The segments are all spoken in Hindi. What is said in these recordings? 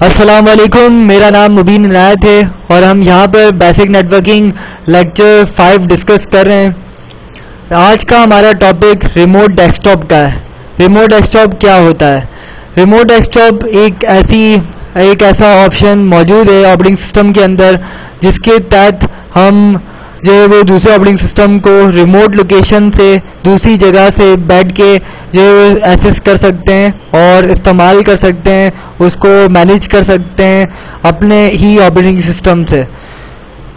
अस्सलाम वालेकुम, मेरा नाम मुबीन इनायत है और हम यहाँ पर बेसिक नेटवर्किंग लेक्चर 5 डिस्कस कर रहे हैं। आज का हमारा टॉपिक रिमोट डेस्कटॉप का है। रिमोट डेस्कटॉप क्या होता है? रिमोट डेस्कटॉप एक ऐसा ऑप्शन मौजूद है ऑपरेटिंग सिस्टम के अंदर जिसके तहत हम जो है वो दूसरे ऑपरेटिंग सिस्टम को रिमोट लोकेशन से दूसरी जगह से बैठ के जो है एक्सेस कर सकते हैं और इस्तेमाल कर सकते हैं, उसको मैनेज कर सकते हैं अपने ही ऑपरेटिंग सिस्टम से।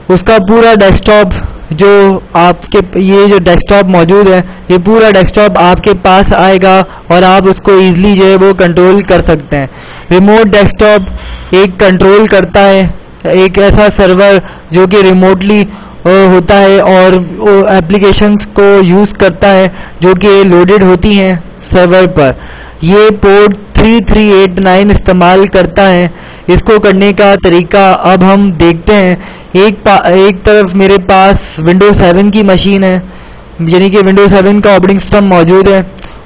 उसका पूरा डेस्कटॉप जो आपके ये जो डेस्कटॉप मौजूद है, ये पूरा डेस्कटॉप आपके पास आएगा और आप उसको इजीली जो है वो कंट्रोल कर सकते हैं। रिमोट डेस्कटॉप एक कंट्रोल करता है एक ऐसा सर्वर जो कि रिमोटली होता है और एप्लीकेशंस को यूज़ करता है जो कि लोडेड होती हैं सर्वर पर। ये पोर्ट 3389 इस्तेमाल करता है। इसको करने का तरीका अब हम देखते हैं। एक तरफ मेरे पास विंडोज 7 की मशीन है, यानी कि विंडोज 7 का ऑपरेटिंग सिस्टम मौजूद है,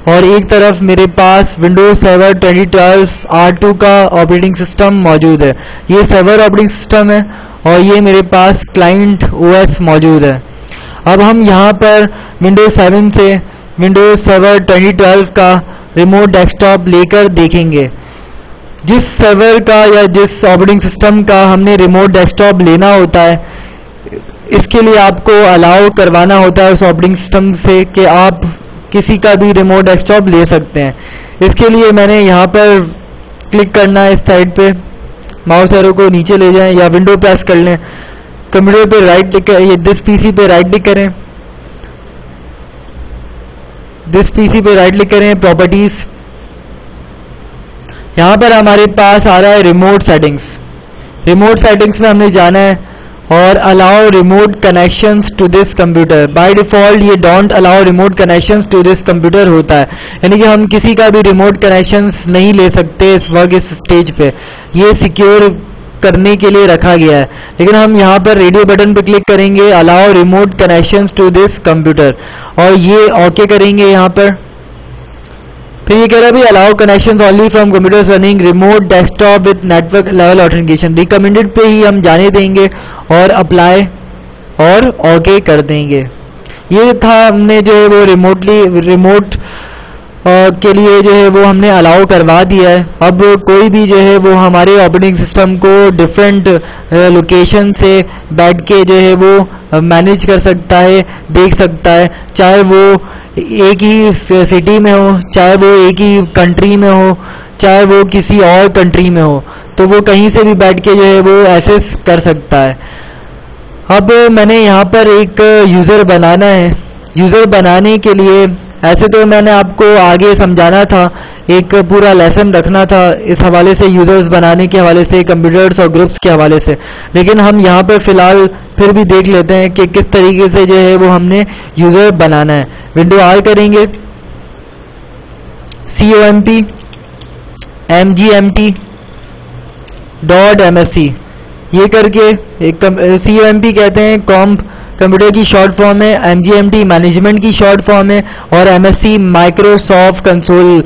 और एक तरफ मेरे पास विंडोज सर्वर 2012 R2 का ऑपरेटिंग सिस्टम मौजूद है। ये सर्वर ऑपरेटिंग सिस्टम है और ये मेरे पास क्लाइंट OS मौजूद है। अब हम यहाँ पर विंडोज 7 से विंडोज सर्वर 2012 का रिमोट डेस्कटॉप लेकर देखेंगे। जिस सर्वर का या जिस ऑपरेटिंग सिस्टम का हमने रिमोट डेस्कटॉप लेना होता है, इसके लिए आपको अलाउ करवाना होता है उस ऑपरेटिंग सिस्टम से कि आप किसी का भी रिमोट डेस्कटॉप ले सकते हैं। इसके लिए मैंने यहाँ पर क्लिक करना है इस साइड पे, माउस एरो को नीचे ले जाएं या विंडो प्रेस कर लें, कंप्यूटर पे राइट क्लिक करें, दिस पीसी पे राइट क्लिक करें, दिस पीसी पे राइट क्लिक करें, प्रॉपर्टीज। यहाँ पर हमारे पास आ रहा है रिमोट सेटिंग्स। रिमोट सेटिंग्स में हमने जाना है और allow remote connections to this computer. By default ये don't allow remote connections to this computer होता है, यानी कि हम किसी का भी रिमोट कनेक्शंस नहीं ले सकते इस स्टेज पे। ये सिक्योर करने के लिए रखा गया है। लेकिन हम यहाँ पर रेडियो बटन पे क्लिक करेंगे, allow remote connections to this computer, और ये ओके करेंगे यहाँ पर। फिर ये कह रहा है भाई allow connection only from computers running remote desktop with network level authentication. Recommended पे ही हम जाने देंगे और अप्लाई और ओके कर देंगे। ये था हमने जो है वो रिमोट के लिए जो है वो हमने अलाउ करवा दिया है। अब कोई भी जो है वो हमारे ऑपरेटिंग सिस्टम को डिफरेंट लोकेशन से बैठ के जो है वो मैनेज कर सकता है, देख सकता है, चाहे वो एक ही सिटी में हो, चाहे वो एक ही कंट्री में हो, चाहे वो किसी और कंट्री में हो, तो वो कहीं से भी बैठ के जो है वो एक्सेस कर सकता है। अब मैंने यहाँ पर एक यूज़र बनाना है। यूज़र बनाने के लिए ऐसे तो मैंने आपको आगे समझाना था, एक पूरा लेसन रखना था इस हवाले से, यूज़र्स बनाने के हवाले से, कंप्यूटर्स और ग्रुप्स के हवाले से। लेकिन हम यहाँ पर फ़िलहाल फिर भी देख लेते हैं कि किस तरीके से जो है वो हमने यूज़र बनाना है। विंडो R करेंगे, COMP MGMT .MSC ये करके, एक COMP कहते हैं कॉम्प कंप्यूटर की शॉर्ट फॉर्म है, MGMT मैनेजमेंट की शॉर्ट फॉर्म है, और MSC माइक्रोसॉफ्ट कंसोल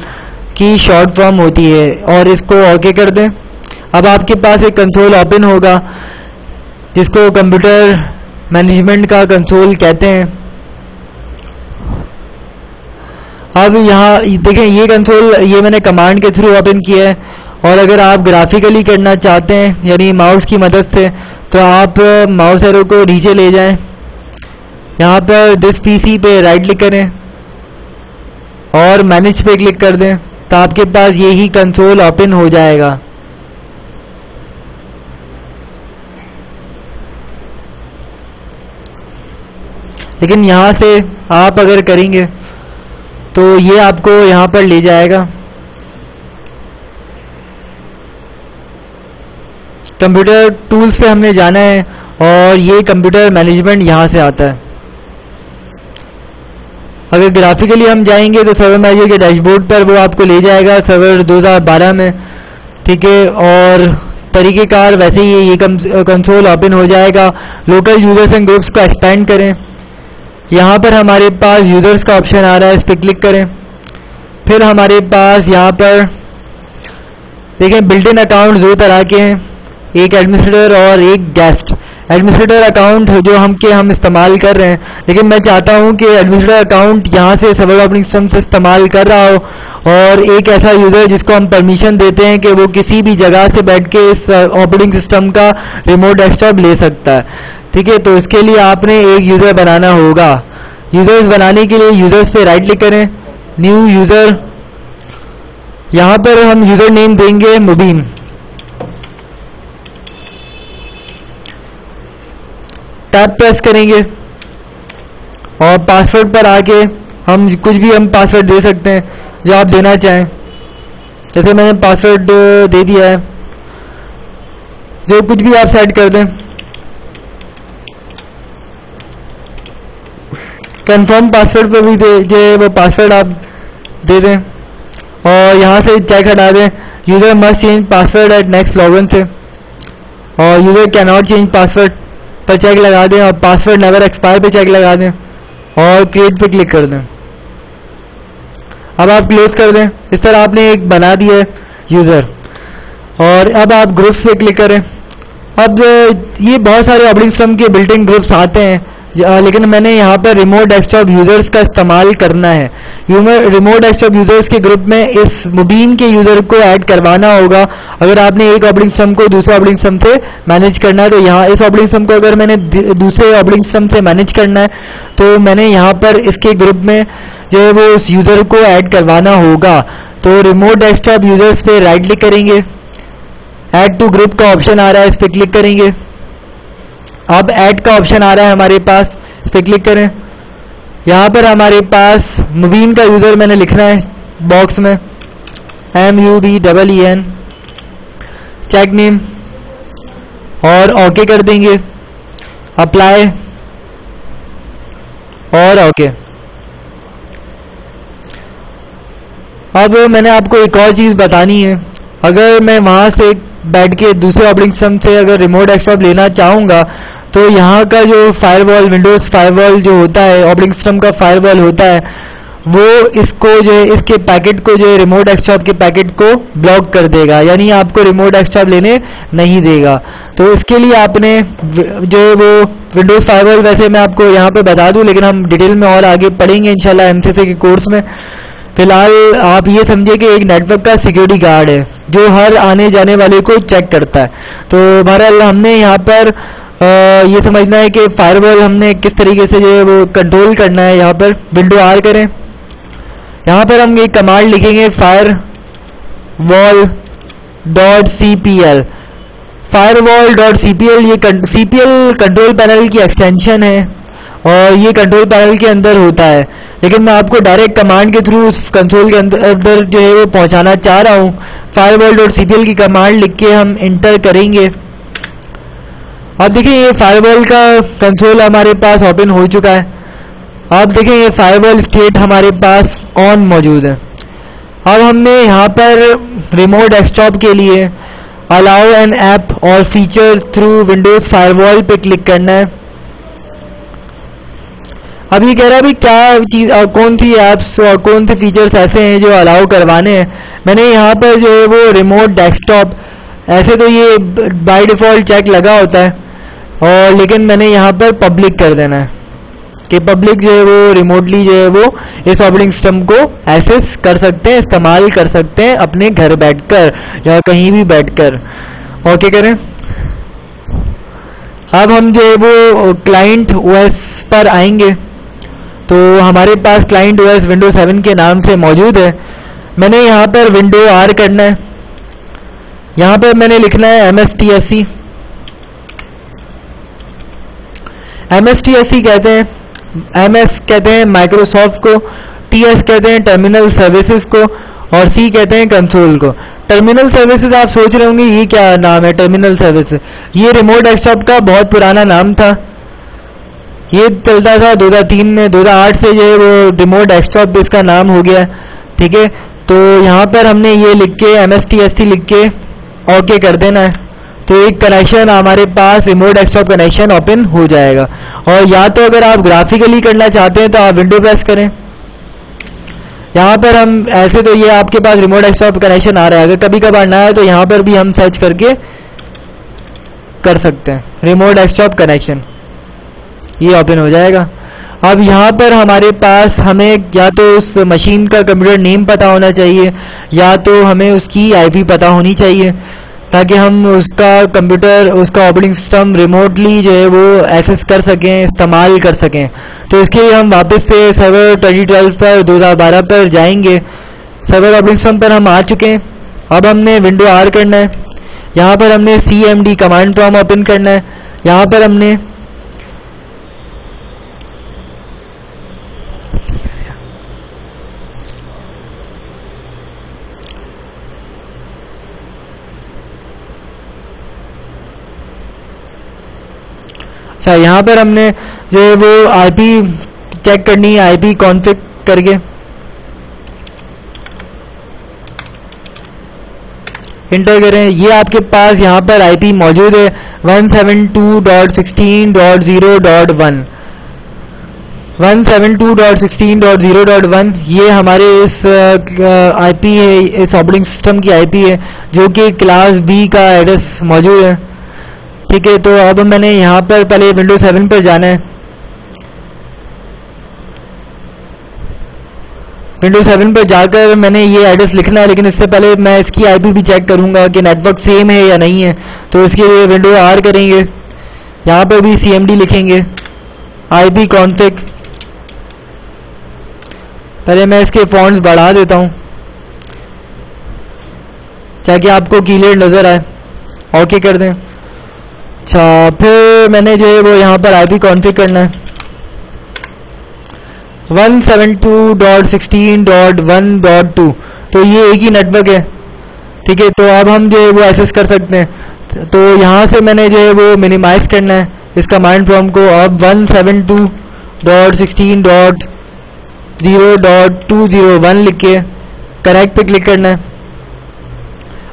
की शॉर्ट फॉर्म होती है, और इसको ओके कर दें। अब आपके पास एक कंसोल ओपन होगा जिसको कंप्यूटर मैनेजमेंट का कंसोल कहते हैं। अब यहाँ देखें ये कंसोल ये मैंने कमांड के थ्रू ओपन किया है, और अगर आप ग्राफिकली करना चाहते हैं यानी माउस की मदद से, तो आप माउस एरो को नीचे ले जाएं, यहाँ पर दिस पीसी पे राइट क्लिक करें और मैनेज पे क्लिक कर दें, तो आपके पास यही कंसोल ओपन हो जाएगा। लेकिन यहाँ से आप अगर करेंगे तो ये आपको यहाँ पर ले जाएगा। कंप्यूटर टूल्स पे हमने जाना है और ये कंप्यूटर मैनेजमेंट यहाँ से आता है। अगर ग्राफिकली हम जाएंगे तो सर्वर मैनेजर के डैशबोर्ड पर वो आपको ले जाएगा सर्वर 2012 में, ठीक है, और तरीक़ेकार वैसे ही ये कंसोल ओपन हो जाएगा। लोकल यूजर्स एंड ग्रुप्स को एक्सपेंड करें, यहाँ पर हमारे पास यूजर्स का ऑप्शन आ रहा है, इस पर क्लिक करें। फिर हमारे पास यहाँ पर देखिए बिल्ट इन अकाउंट दो तरह के हैं, एक एडमिनिस्ट्रेटर और एक गेस्ट। एडमिनिस्ट्रेटर अकाउंट जो हम इस्तेमाल कर रहे हैं, लेकिन मैं चाहता हूं कि एडमिनिस्ट्रेटर अकाउंट यहाँ से सर्वर ऑपरेटिंग सिस्टम से इस्तेमाल कर रहा हो, और एक ऐसा यूज़र जिसको हम परमिशन देते हैं कि वो किसी भी जगह से बैठ के इस ऑपरेटिंग सिस्टम का रिमोट डेस्कटॉप ले सकता है। ठीक है, तो इसके लिए आपने एक यूज़र बनाना होगा। यूज़र्स बनाने के लिए यूज़र्स पे राइट क्लिक करें, न्यू यूज़र। यहाँ पर हम यूज़र नेम देंगे मुबीन। टैब प्रेस करेंगे और पासवर्ड पर आके हम कुछ भी पासवर्ड दे सकते हैं जो आप देना चाहें। जैसे मैंने पासवर्ड दे दिया है, जो कुछ भी आप सेट कर दें। कंफर्म पासवर्ड पर भी जो वो पासवर्ड आप दे दें और यहाँ से चेक हटा दें, user must change password at next login से, और user can not change password पर चेक लगा दें, और पासवर्ड नेवर एक्सपायर पे चेक लगा दें और क्रिएट पे क्लिक कर दें। अब आप क्लोज कर दें। इस तरह आपने एक बना दिया है यूजर। और अब आप ग्रुप्स पे क्लिक करें। अब ये बहुत सारे ऑपरेटिंग सिस्टम के बिल्ट इन ग्रुप्स आते हैं, लेकिन मैंने यहाँ पर रिमोट डेस्कटॉप यूजर्स का इस्तेमाल करना है। रिमोट डेस्कटॉप यूजर्स के ग्रुप में इस मुबीन के यूजर को ऐड करवाना होगा। अगर आपने एक ऑपरेटिंग सिस्टम को दूसरे ऑपरेटिंग सिस्टम से मैनेज करना है, तो यहाँ इस ऑपरेटिंग सिस्टम को अगर मैंने दूसरे ऑपरेटिंग सिस्टम से मैनेज करना है, तो मैंने यहाँ पर इसके ग्रुप में जो है वो उस यूजर को ऐड करवाना होगा। तो रिमोट डेस्कटॉप यूजर्स पे राइट क्लिक करेंगे, ऐड टू ग्रुप का ऑप्शन आ रहा है, इस पर क्लिक करेंगे। अब ऐड का ऑप्शन आ रहा है हमारे पास, इस पर क्लिक करें। यहाँ पर हमारे पास मुबीन का यूजर मैंने लिखना है बॉक्स में, MUBEEN, चेक नेम, और ओके कर देंगे, अप्लाई और ओके। अब मैंने आपको एक और चीज बतानी है। अगर मैं वहां से बैठ के दूसरे ऑपरेटिंग सिस्टम से अगर रिमोट डेस्कटॉप लेना चाहूंगा, तो यहाँ का जो फायरवॉल, विंडोज फायरवॉल जो होता है, ऑपरेटिंग सिस्टम का फायरवॉल होता है, वो इसको जो है इसके पैकेट को जो है रिमोट डेस्कटॉप के पैकेट को ब्लॉक कर देगा, यानी आपको रिमोट डेस्कटॉप लेने नहीं देगा। तो इसके लिए आपने जो है वो विंडोज फायरवॉल, वैसे मैं आपको यहाँ पे बता दूं, लेकिन हम डिटेल में और आगे पढ़ेंगे इंशाल्लाह एमसीसी के कोर्स में। फिलहाल आप ये समझिए कि एक नेटवर्क का सिक्योरिटी गार्ड है जो हर आने जाने वाले को चेक करता है। तो बहरहाल हमने यहाँ पर ये समझना है कि फायरवॉल हमने किस तरीके से जो है वो कंट्रोल करना है। यहाँ पर विंडो आर करें, यहाँ पर हम एक कमांड लिखेंगे firewall.cpl। firewall.cpl ये CPL कंट्रोल पैनल की एक्सटेंशन है और ये कंट्रोल पैनल के अंदर होता है, लेकिन मैं आपको डायरेक्ट कमांड के थ्रू उस कंसोल के अंदर जो है वो पहुंचाना चाह रहा हूँ। firewall.cpl की कमांड लिख के हम इंटर करेंगे। अब देखिए ये फायरवॉल का कंसोल हमारे पास ओपन हो चुका है। अब देखिए ये फायरवॉल स्टेट हमारे पास ऑन मौजूद है। अब हमने यहाँ पर रिमोट डेस्कटॉप के लिए अलाउ एन ऐप और फीचर थ्रू विंडोज फायरवॉल पे क्लिक करना है। अब ये कह रहा है भी क्या चीज और कौन सी ऐप्स और कौन से फीचर्स ऐसे हैं जो अलाउ करवाने हैं। मैंने यहाँ पर जो है वो रिमोट डेस्कटॉप, ऐसे तो ये बाय डिफॉल्ट चेक लगा होता है, और लेकिन मैंने यहाँ पर पब्लिक कर देना है कि पब्लिक जो है वो रिमोटली जो है वो इस ऑपरेटिंग सिस्टम को एक्सेस कर सकते हैं, इस्तेमाल कर सकते हैं अपने घर बैठकर या कहीं भी बैठकर। ओके करें। अब हम जो है वो क्लाइंट ओएस पर आएंगे, तो हमारे पास क्लाइंट ओएस विंडो 7 के नाम से मौजूद है। मैंने यहाँ पर विंडो आर करना है, यहाँ पर मैंने लिखना है MSTSC। MSTSC कहते हैं, MS कहते हैं माइक्रोसॉफ्ट को, TS कहते हैं टर्मिनल सर्विसेज को, और C कहते हैं कंसोल को। टर्मिनल सर्विसेज आप सोच रहे होंगे ये क्या नाम है टर्मिनल सर्विसेज। ये रिमोट डेस्कटॉप का बहुत पुराना नाम था, ये चलता था 2003 में, 2008 से जो है वो रिमोट डेस्कटॉप इसका नाम हो गया। ठीक है, तो यहाँ पर हमने ये लिख के MSTSC लिख के ओके कर देना है, तो एक कनेक्शन हमारे पास रिमोट डेस्कटॉप कनेक्शन ओपन हो जाएगा। और या तो अगर आप ग्राफिकली करना चाहते हैं तो आप विंडो प्रेस करें, यहाँ पर हम ऐसे तो ये आपके पास रिमोट डेस्कटॉप कनेक्शन आ रहा है, अगर कभी कभार ना है तो यहाँ पर भी हम सर्च करके कर सकते हैं रिमोट डेस्कटॉप कनेक्शन, ये ओपन हो जाएगा। अब यहाँ पर हमारे पास हमें या तो उस मशीन का कंप्यूटर नेम पता होना चाहिए या तो हमें उसकी आईपी पता होनी चाहिए, ताकि हम उसका कंप्यूटर, उसका ऑपरेटिंग सिस्टम रिमोटली जो है वो एक्सेस कर सकें, इस्तेमाल कर सकें। तो इसके लिए हम वापस से सर्वर 2012 पर 2012 पर जाएंगे। सर्वर ऑपरेटिंग सिस्टम पर हम आ चुके हैं। अब हमने विंडो आर करना है, यहाँ पर हमने cmd कमांड प्रॉम्प्ट ओपन करना है। यहाँ पर हमने अच्छा, यहाँ पर हमने जो है वो आईपी चेक करनी है, आईपी कॉन्फ़िग करके इंटर करें। ये आपके पास यहाँ पर आईपी मौजूद है 172.16.0.1 172.16.0.1। ये हमारे इस आईपी है, इस ऑपरेटिंग सिस्टम की आईपी है, जो कि क्लास बी का एड्रेस मौजूद है। ठीक है, तो अब मैंने यहाँ पर पहले विंडो 7 पर जाना है। विंडो 7 पर जाकर मैंने ये एड्रेस लिखना है, लेकिन इससे पहले मैं इसकी आईपी भी चेक करूंगा कि नेटवर्क सेम है या नहीं है। तो इसके लिए विंडो आर करेंगे, यहाँ पर भी cmd लिखेंगे, आईपी कॉन्फ़िग। पहले मैं इसके फॉन्ट्स बढ़ा देता हूँ ताकि आपको क्लियर नजर आए। ओके कर दें। अच्छा, फिर मैंने जो है वो यहाँ पर आईपी कॉन्फ़िग करना है 172.16.1.2। तो ये एक ही नेटवर्क है। ठीक है, तो अब हम जो है वो एक्सेस कर सकते हैं। तो यहाँ से मैंने जो है वो मिनिमाइज करना है इस कमांड प्रॉम्प्ट को। अब 172.16.0.201 लिख के करेक्ट पे क्लिक करना है।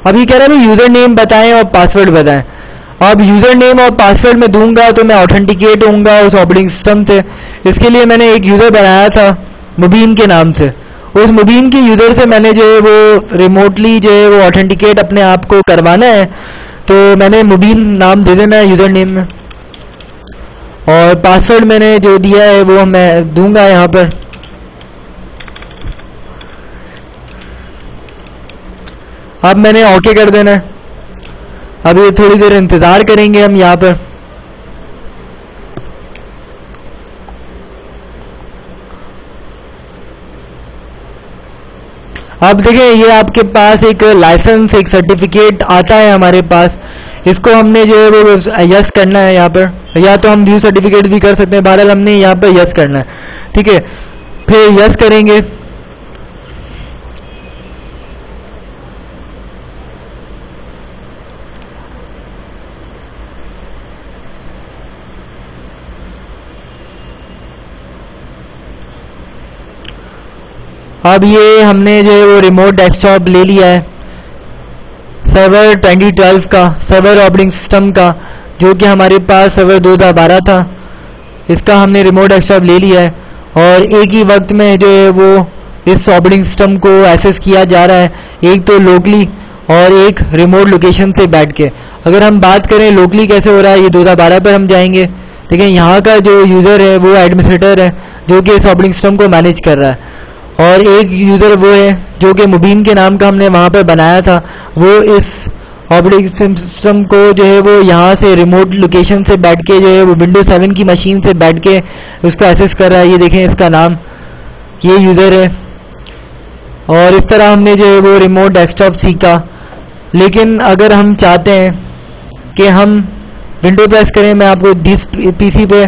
अभी कह रहा है यूजर नेम बताएं और पासवर्ड बताएं। अब यूजर नेम और पासवर्ड में दूंगा तो मैं ऑथेंटिकेट होऊंगा उस ऑपरेटिंग सिस्टम से। इसके लिए मैंने एक यूजर बनाया था मुबीन के नाम से। उस मुबीन के यूजर से मैंने जो है वो रिमोटली जो है वो ऑथेंटिकेट अपने आप को करवाना है। तो मैंने मुबीन नाम दे देना है यूजर नेम में, और पासवर्ड मैंने जो दिया है वो मैं दूंगा यहाँ पर। अब मैंने ओके कर देना है। अब ये थोड़ी देर इंतजार करेंगे हम यहाँ पर। अब देखें, ये आपके पास एक लाइसेंस, एक सर्टिफिकेट आता है हमारे पास। इसको हमने जो है वो यस करना है यहाँ पर, या तो हम व्यू सर्टिफिकेट भी कर सकते हैं। बहरहाल हमने यहाँ पर यस करना है। ठीक है, फिर यस करेंगे। अब ये हमने जो है वो रिमोट डेस्कटॉप ले लिया है सर्वर 2012 का, सर्वर ऑपरेटिंग सिस्टम का, जो कि हमारे पास सर्वर 2012 था। इसका हमने रिमोट डेस्कटॉप ले लिया है और एक ही वक्त में जो है वो इस ऑपरेटिंग सिस्टम को एक्सेस किया जा रहा है, एक तो लोकली और एक रिमोट लोकेशन से बैठ के। अगर हम बात करें लोकली कैसे हो रहा है, ये 2012 पर हम जाएंगे। देखिए, यहाँ का जो यूज़र है वो एडमिनिस्ट्रेटर है जो कि इस ऑपरेटिंग सिस्टम को मैनेज कर रहा है, और एक यूज़र वो है जो कि मुबीन के नाम का हमने वहाँ पर बनाया था। वो इस ऑपरेटिंग सिस्टम को जो है वो यहाँ से रिमोट लोकेशन से बैठ के जो है वो विंडो 7 की मशीन से बैठ के उसको एक्सेस कर रहा है। ये देखें, इसका नाम, ये यूज़र है। और इस तरह हमने जो है वो रिमोट डेस्कटॉप सीखा। लेकिन अगर हम चाहते हैं कि हम विंडो प्रेस करें, मैं आपको दिस पीसी पे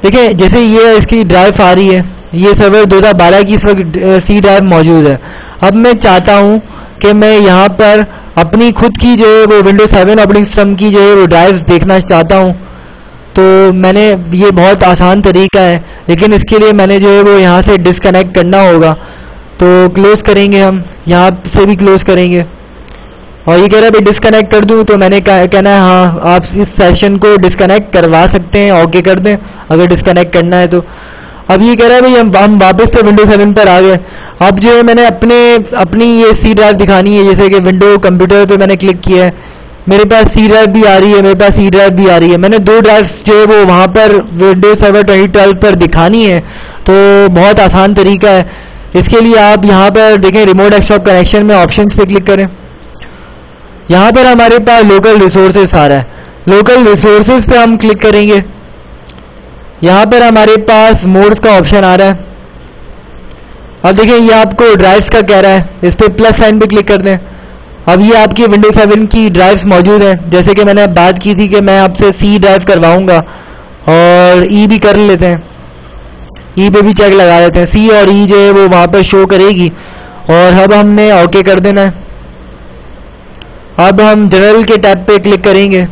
देखें, जैसे ये इसकी ड्राइव आ रही है, ये सर्वर 2012 की इस वक्त सी ड्राइव मौजूद है। अब मैं चाहता हूं कि मैं यहाँ पर अपनी खुद की जो है वो विंडो 7 ऑपरेटिंग सिस्टम की जो है वो ड्राइव देखना चाहता हूं। तो मैंने, ये बहुत आसान तरीका है, लेकिन इसके लिए मैंने जो है वो यहाँ से डिस्कनेक्ट करना होगा। तो क्लोज करेंगे, हम यहाँ से भी क्लोज करेंगे। और ये कह रहा है भाई डिस्कनेक्ट कर दूं, तो मैंने कहना है हाँ, आप इस सेशन को डिस्कनेक्ट करवा सकते हैं, ओके कर दें अगर डिस्कनेक्ट करना है तो। अब ये कह रहा है भाई हम वापस से विंडो 7 पर आ गए। अब जो है मैंने अपनी ये सी ड्राइव दिखानी है, जैसे कि विंडो कंप्यूटर पे मैंने क्लिक किया है, मेरे पास सी ड्राइव भी आ रही है, मेरे पास ई ड्राइव भी आ रही है। मैंने 2 ड्राइव्स जो है वो वहाँ पर विंडोज सर्वर 2012 पर दिखानी है, तो बहुत आसान तरीका है। इसके लिए आप यहाँ पर देखें, रिमोट डेस्कटॉप कनेक्शन में ऑप्शंस पे क्लिक करें। यहाँ पर हमारे पास लोकल रिसोर्सेज आ रहा है, लोकल रिसोर्सेज पे हम क्लिक करेंगे। यहाँ पर हमारे पास मोड्स का ऑप्शन आ रहा है। अब देखिए ये आपको ड्राइव्स का कह रहा है, इस पे प्लस साइन पे क्लिक कर दें। अब ये आपकी विंडो 7 की ड्राइव्स मौजूद हैं, जैसे कि मैंने बात की थी कि मैं आपसे सी ड्राइव करवाऊंगा, और ई भी कर लेते हैं, ई पे भी चेक लगा देते हैं। सी और ई जो है वो वहां पर शो करेगी, और अब हमने ओके कर देना है। अब हम जनरल के टैब पे क्लिक करेंगे।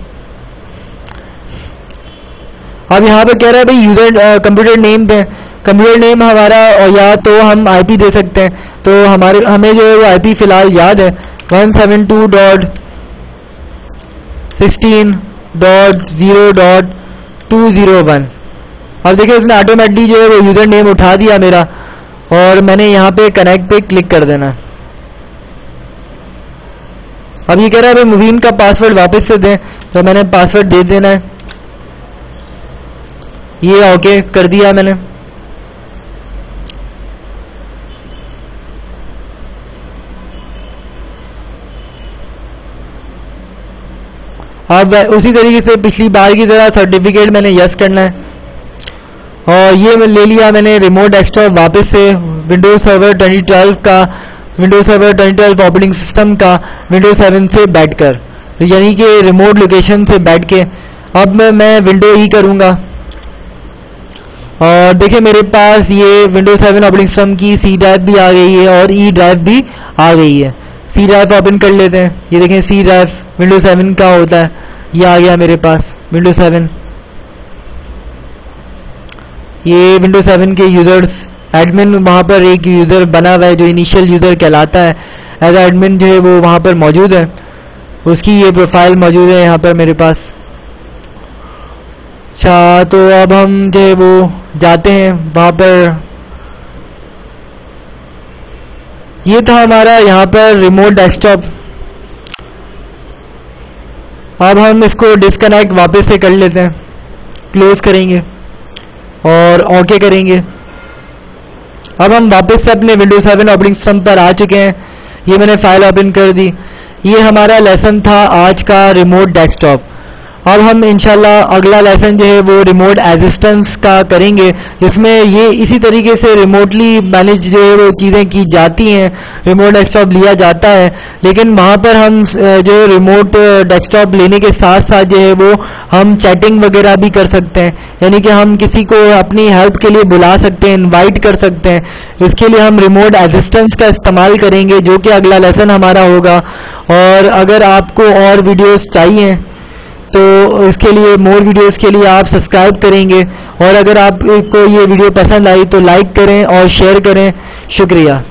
अब यहाँ पे कह रहा है भाई यूजर कंप्यूटर नेम पे, कंप्यूटर नेम हमारा, और या तो हम आईपी दे सकते हैं, तो हमें जो है वो आईपी फिलहाल याद है 172.16.0.201। अब देखिए उसने ऑटोमेटिकली जो है वो यूजर नेम उठा दिया मेरा, और मैंने यहाँ पे कनेक्ट पे क्लिक कर देना है। अब ये कह रहा है भाई मुबीन का पासवर्ड वापस से दें, तो मैंने पासवर्ड दे देना है। ये ओके कर दिया मैंने। अब उसी तरीके से पिछली बार की तरह सर्टिफिकेट मैंने यस करना है, और ये ले लिया मैंने रिमोट डेस्कटॉप वापस से विंडोज सर्वर 2012 का, विंडोज सर्वर 2012 ऑपरेटिंग सिस्टम का विंडोज 7 से बैठकर, यानी कि रिमोट लोकेशन से बैठ के। अब मैं विंडो ई करूंगा, और देखिए मेरे पास ये विंडोज 7 ऑपरेटिंग सिस्टम की सी ड्राइव भी आ गई है और ई ड्राइव भी आ गई है। सी ड्राइव ओपन कर लेते हैं। ये देखें सी ड्राइव विंडोज 7 का होता है, ये आ गया मेरे पास विंडोज 7। ये विंडोज 7 के यूजर्स, एडमिन वहां पर एक यूजर बना हुआ है जो इनिशियल यूजर कहलाता है। एज एडमिन जो है वो वहां पर मौजूद है, उसकी ये प्रोफाइल मौजूद है यहाँ पर मेरे पास। अच्छा, तो अब हम जो है वो जाते हैं वहां पर। ये था हमारा यहाँ पर रिमोट डेस्कटॉप। अब हम इसको डिस्कनेक्ट वापस से कर लेते हैं, क्लोज करेंगे और ओके करेंगे। अब हम वापस से अपने विंडोज 7 ऑपरेटिंग सिस्टम पर आ चुके हैं। ये मैंने फाइल ओपन कर दी। ये हमारा लेसन था आज का रिमोट डेस्कटॉप। अब हम इंशाल्लाह अगला लेसन जो है वो रिमोट एसिस्टेंस का करेंगे, जिसमें ये इसी तरीके से रिमोटली मैनेज जो है वो चीज़ें की जाती हैं, रिमोट डेस्कटॉप लिया जाता है। लेकिन वहाँ पर हम जो रिमोट डेस्कटॉप लेने के साथ साथ जो है वो हम चैटिंग वगैरह भी कर सकते हैं, यानी कि हम किसी को अपनी हेल्प के लिए बुला सकते हैं, इनवाइट कर सकते हैं। इसके लिए हम रिमोट एसिस्टेंस का इस्तेमाल करेंगे, जो कि अगला लेसन हमारा होगा। और अगर आपको और वीडियोस चाहिए तो इसके लिए, मोर वीडियोस के लिए आप सब्सक्राइब करेंगे, और अगर आपको ये वीडियो पसंद आई तो लाइक करें और शेयर करें। शुक्रिया।